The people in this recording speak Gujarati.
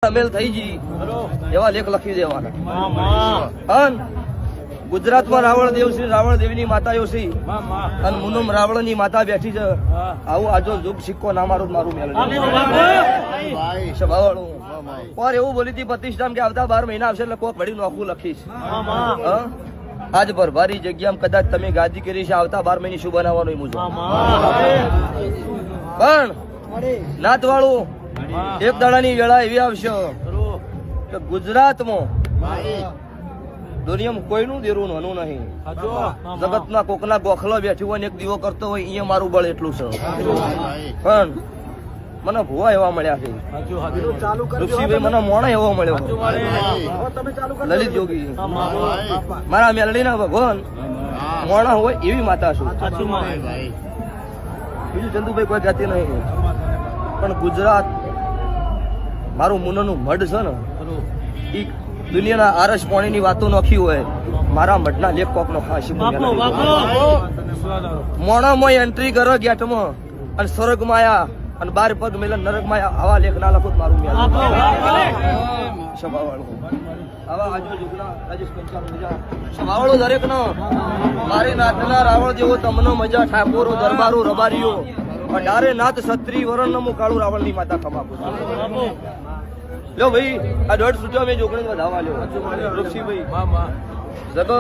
અમેલ થઈ ગઈ એવા લેખ લખી દેવાના. ગુજરાતમાં રાવણ દેવ શ્રી રાવણ દેવીની માતા યોશી અને મુનમ રાવણ ની માતા બેઠી છે. આવું આજો જુગ સિક્કો ના મારું મારું મેલ પર એવું બોલી હતી પ્રતિષ્ઠા કે આવતા 12 મહિના આવશે એટલે કોક વળી નોખું લખીશ. આજ ભરભારી જગ્યામાં કદાચ તમે ગાદી કરી છે આવતા 12 મહિને શું બનાવવાનું મુજબ પણ નાત વાળું એક દાડાની વેળા એવી આવશે કે ગુજરાતમાં દુનિયામાં કોઈનું દેરું નાનું નહીં. જગતના કોકના ગોખલો બેઠી હોય ને એક દીવો કરતો હોય અહીંયા મારું બળ એટલું છે. પણ મને ભુવા એવા મળ્યા છે, ઋષિભાઈ મને મોણા એવો મળ્યો, લલિત જોગી મારા મેલડીના ભગવાન મોણા હોય એવી માતા છું. બીજું ચંદુભાઈ કોઈ જાતિ નહીં. પણ ગુજરાત મારું મુનનું મઢ છે ને એ દુનિયાના આરસ પાણીની વાતો નોખી હોય મારા મઢના લેખ કોક નો ખાસ મોણામાં એન્ટ્રી કરો ગેટમાં અને સ્વર્ગ માયા અને 12 પગ મિલન નરક માયા આવા લેખ ના લખો મારું સભાવાળું આવા આજુ જુગલા રાજેશ સભાવાળું દરેક નો મારી નાથના રાવણ જેવો તમને મજા ઠાકોરો દરબારો રબારીઓ 18 નાથ છત્રી વરણ નમો કાળુ રાવણ ની માતા ખમા લો ભાઈ આ 1.5 સૂચવા મેં જોગણી વધાવવા લ્યો ઋષિભાઈ જગત